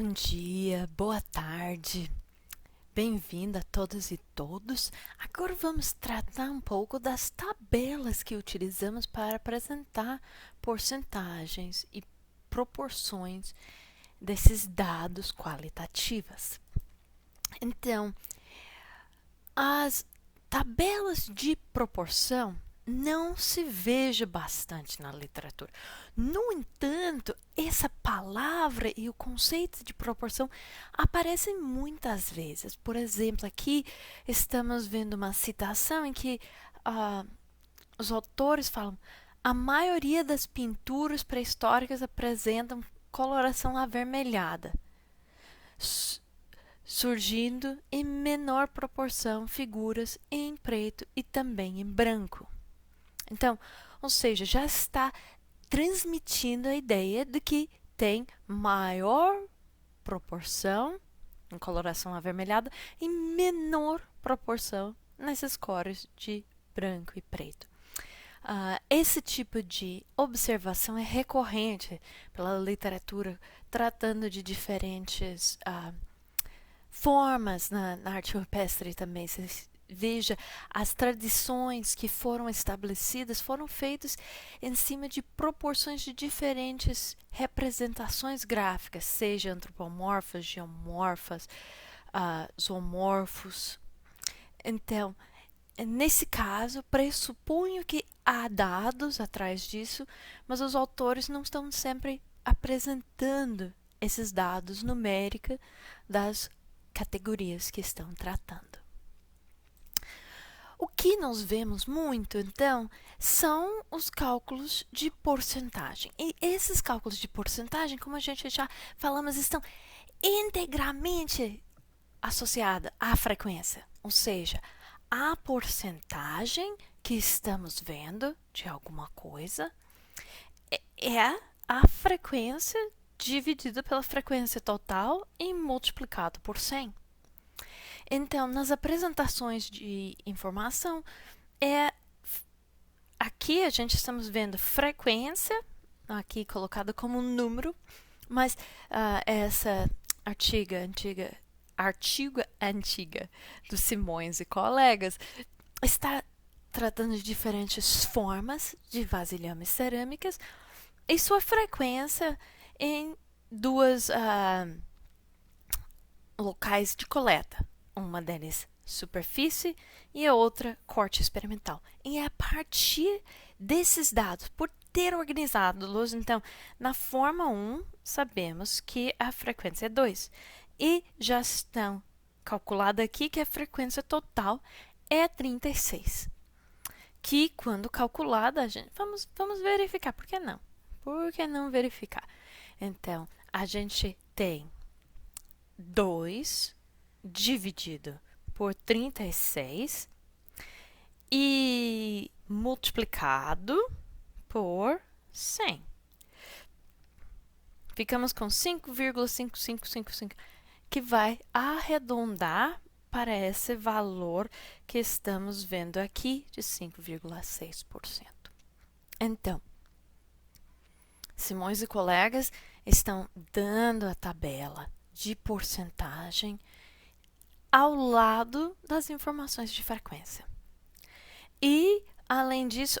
Bom dia, boa tarde, bem-vindo a todas e todos. Agora vamos tratar um pouco das tabelas que utilizamos para apresentar porcentagens e proporções desses dados qualitativos. Então, as tabelas de proporção não se veja bastante na literatura. No entanto, essa palavra e o conceito de proporção aparecem muitas vezes. Por exemplo, aqui estamos vendo uma citação em que os autores falam: a maioria das pinturas pré-históricas apresentam coloração avermelhada, surgindo em menor proporção figuras em preto e também em branco. Então, ou seja, já está transmitindo a ideia de que tem maior proporção em coloração avermelhada e menor proporção nessas cores de branco e preto. Esse tipo de observação é recorrente pela literatura, tratando de diferentes formas na arte rupestre também. Veja, as tradições que foram estabelecidas foram feitas em cima de proporções de diferentes representações gráficas, seja antropomorfas, geomorfas, zoomorfos. Então, nesse caso, pressuponho que há dados atrás disso, mas os autores não estão sempre apresentando esses dados numéricos das categorias que estão tratando. O que nós vemos muito, então, são os cálculos de porcentagem. E esses cálculos de porcentagem, como a gente já falamos, estão integralmente associados à frequência. Ou seja, a porcentagem que estamos vendo de alguma coisa é a frequência dividida pela frequência total e multiplicado por 100. Então, nas apresentações de informação, aqui a gente estamos vendo frequência, aqui colocada como um número, mas essa artigo antiga do Simões e colegas está tratando de diferentes formas de vasilhames cerâmicas e sua frequência em duas locais de coleta. Uma delas superfície e a outra corte experimental. E é a partir desses dados, por ter organizado-los, então, na forma 1, sabemos que a frequência é 2. E já estão calculado aqui que a frequência total é 36. Que quando calculada, vamos verificar. Por que não? Por que não verificar? Então, a gente tem 2 dividido por 36 e multiplicado por 100. Ficamos com 5,5555, que vai arredondar para esse valor que estamos vendo aqui de 5,6%. Então, Simões e colegas estão dando a tabela de porcentagem ao lado das informações de frequência. E, além disso,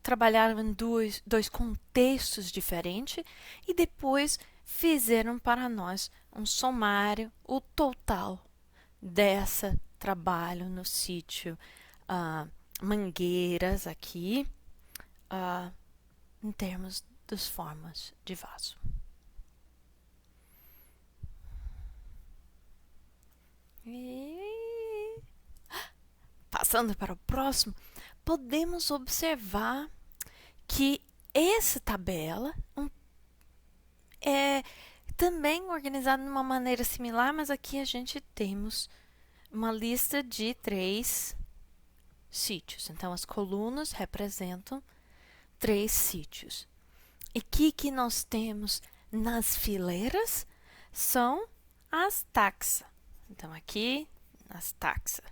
trabalharam em dois contextos diferentes e depois fizeram para nós um somário, o total desse trabalho no sítio Mangueiras aqui, em termos das formas de vaso. E passando para o próximo, podemos observar que essa tabela é também organizada de uma maneira similar, mas aqui a gente temos uma lista de 3 sítios. Então, as colunas representam 3 sítios. E o que nós temos nas fileiras são as taxas. Então, aqui, as taxas.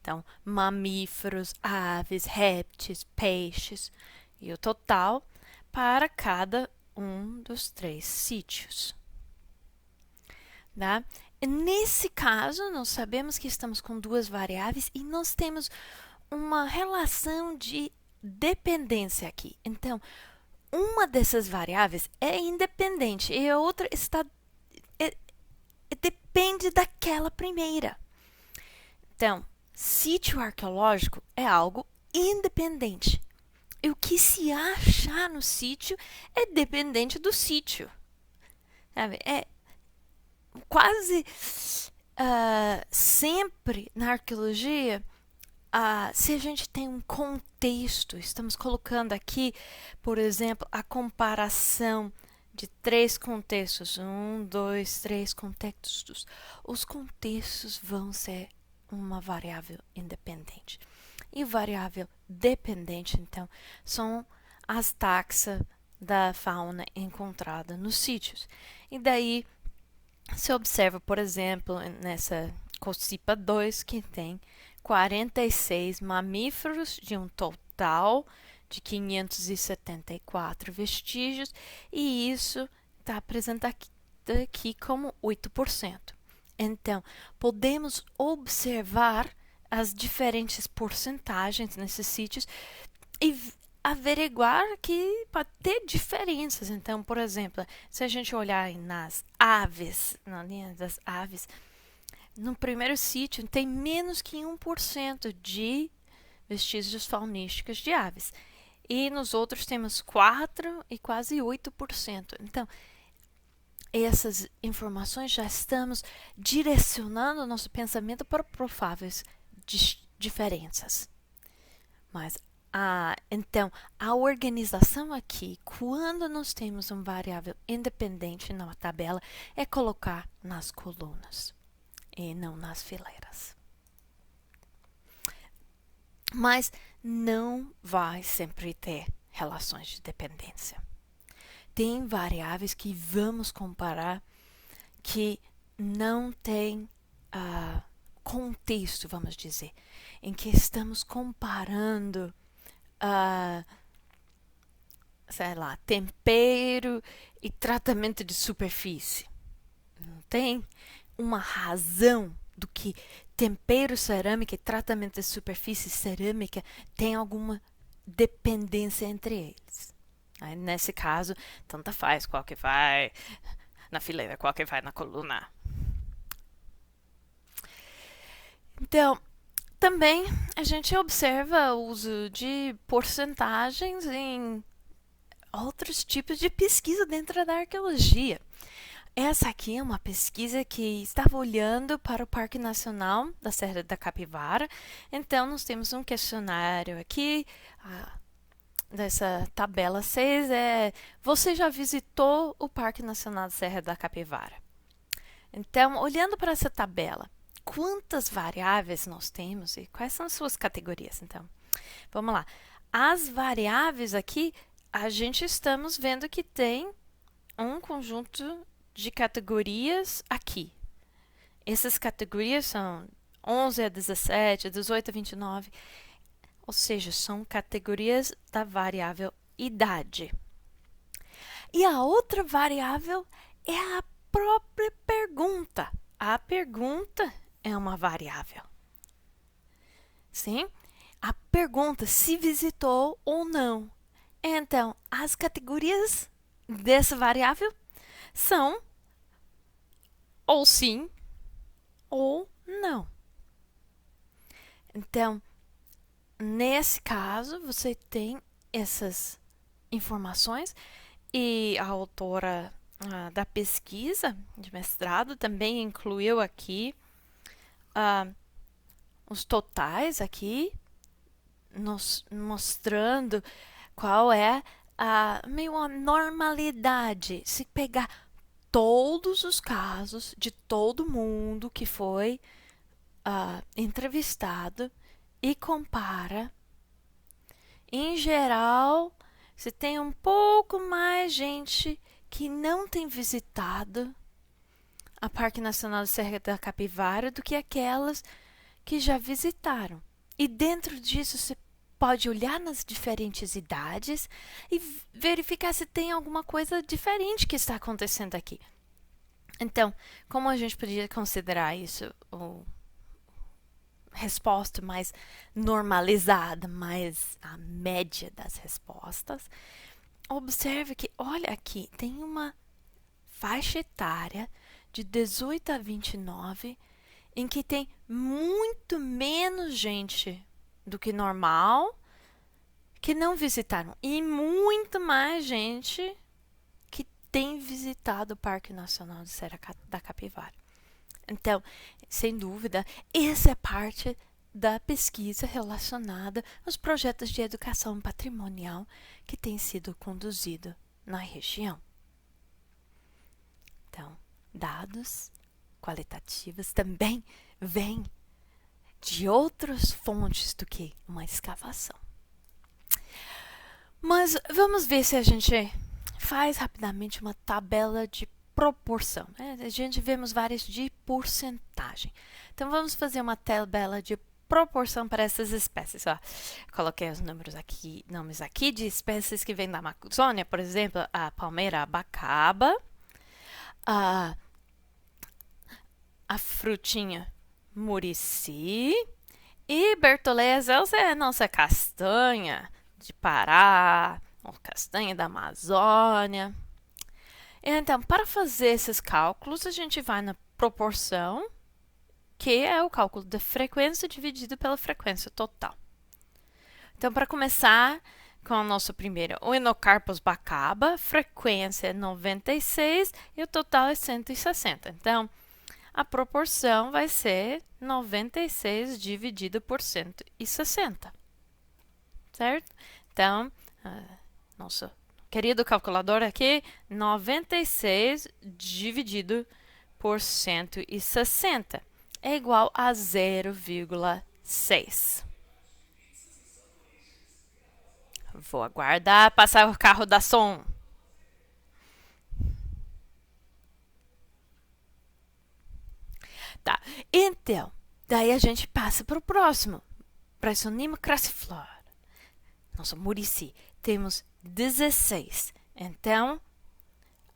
Então, mamíferos, aves, répteis, peixes e o total para cada um dos 3 sítios. Tá? E nesse caso, nós sabemos que estamos com duas variáveis e nós temos uma relação de dependência aqui. Então, uma dessas variáveis é independente e a outra depende daquela primeira. Então, sítio arqueológico é algo independente. E o que se achar no sítio é dependente do sítio. Sabe? É quase sempre na arqueologia, se a gente tem um contexto, estamos colocando aqui, por exemplo, a comparação de 3 contextos, 1, 2, 3 contextos, os contextos vão ser uma variável independente. E variável dependente, então, são as taxas da fauna encontrada nos sítios. E daí, se observa, por exemplo, nessa Cocipa 2, que tem 46 mamíferos de um total de 574 vestígios, e isso está apresentado aqui como 8%. Então, podemos observar as diferentes porcentagens nesses sítios e averiguar que pode ter diferenças. Então, por exemplo, se a gente olhar nas aves, na linha das aves, no primeiro sítio tem menos que 1% de vestígios faunísticos de aves. E nos outros temos 4% e quase 8%. Então, essas informações já estamos direcionando o nosso pensamento para prováveis diferenças. Mas, então, a organização aqui, quando nós temos um variável independente na tabela, é colocar nas colunas e não nas fileiras. Mas não vai sempre ter relações de dependência. Tem variáveis que vamos comparar que não tem contexto, vamos dizer, em que estamos comparando, sei lá, tempero e tratamento de superfície. Não tem uma razão do que tempero cerâmica e tratamento de superfície cerâmica tem alguma dependência entre eles. Aí, nesse caso, tanto faz qual que vai na fileira, qual que vai na coluna. Então, também a gente observa o uso de porcentagens em outros tipos de pesquisa dentro da arqueologia. Essa aqui é uma pesquisa que estava olhando para o Parque Nacional da Serra da Capivara. Então, nós temos um questionário aqui. Dessa tabela 6 você já visitou o Parque Nacional da Serra da Capivara? Então, olhando para essa tabela, quantas variáveis nós temos e quais são as suas categorias? Então, vamos lá. As variáveis aqui, a gente estamos vendo que tem um conjunto de categorias aqui. Essas categorias são 11 a 17, 18 a 29, ou seja, são categorias da variável idade. E a outra variável é a própria pergunta. A pergunta é uma variável. Sim? A pergunta se visitou ou não. Então, as categorias dessa variável são ou sim ou não. Então, nesse caso, você tem essas informações e a autora da pesquisa de mestrado também incluiu aqui os totais aqui, nos mostrando qual é meio a normalidade. Se pegar todos os casos de todo mundo que foi entrevistado e compara, em geral, se tem um pouco mais gente que não tem visitado a Parque Nacional da Serra da Capivara do que aquelas que já visitaram. E dentro disso, você pode olhar nas diferentes idades e verificar se tem alguma coisa diferente que está acontecendo aqui. Então, como a gente podia considerar isso resposta mais normalizada, mais a média das respostas? Observe que, olha aqui, tem uma faixa etária de 18 a 29 em que tem muito menos gente do que normal que não visitaram e muito mais gente que tem visitado o Parque Nacional de Serra da Capivara. Então, sem dúvida, essa é parte da pesquisa relacionada aos projetos de educação patrimonial que tem sido conduzido na região. Então, dados qualitativos também vêm de outras fontes do que uma escavação. Mas vamos ver se a gente faz rapidamente uma tabela de proporção. A gente vemos várias de porcentagem. Então, vamos fazer uma tabela de proporção para essas espécies. Ó, coloquei os nomes aqui de espécies que vêm da Amazônia, por exemplo, a palmeira abacaba, a frutinha murici e Bertoleza é a nossa castanha de Pará, ou castanha da Amazônia. Então, para fazer esses cálculos, a gente vai na proporção, que é o cálculo da frequência dividido pela frequência total. Então, para começar com o nosso primeiro, o Enocarpus bacaba, frequência é 96 e o total é 160. Então, a proporção vai ser 96 dividido por 160. Certo? Então, nosso querido calculador aqui, 96 dividido por 160 é igual a 0,6. Vou aguardar passar o carro da som. Tá, então, daí a gente passa para o próximo. Presonema crassiflora. Nossa, Murici. Temos 16. Então,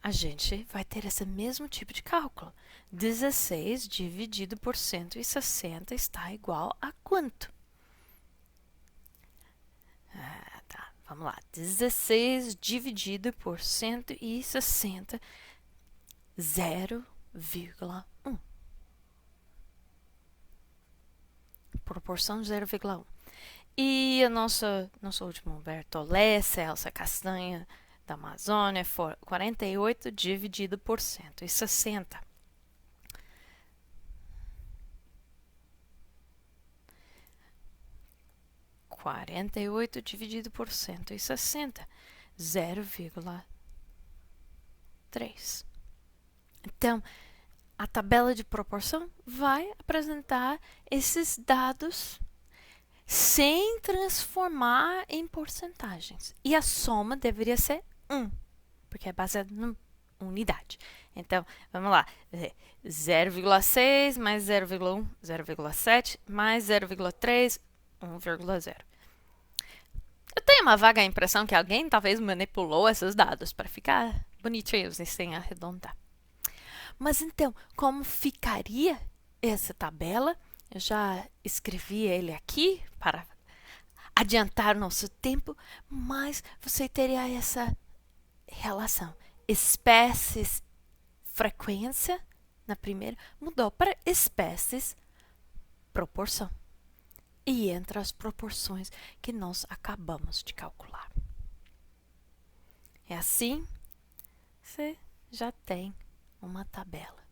a gente vai ter esse mesmo tipo de cálculo. 16 dividido por 160 está igual a quanto? Tá, vamos lá. 16 dividido por 160, 0,1. Proporção 0,1. E o nosso último Bertolé, Celsa Castanha da Amazônia, for 48 dividido por 160. Quarenta e oito dividido por 160, 0,3. Então, a tabela de proporção vai apresentar esses dados sem transformar em porcentagens. E a soma deveria ser 1, porque é baseado em unidade. Então, vamos lá. 0,6 mais 0,1, 0,7 mais 0,3, 1,0. Eu tenho uma vaga impressão que alguém talvez manipulou esses dados para ficar bonitinhos e sem arredondar. Mas então, como ficaria essa tabela? Eu já escrevi ele aqui para adiantar nosso tempo, mas você teria essa relação. Espécies, frequência, na primeira, mudou para espécies, proporção. E entre as proporções que nós acabamos de calcular. É assim, você já tem uma tabela.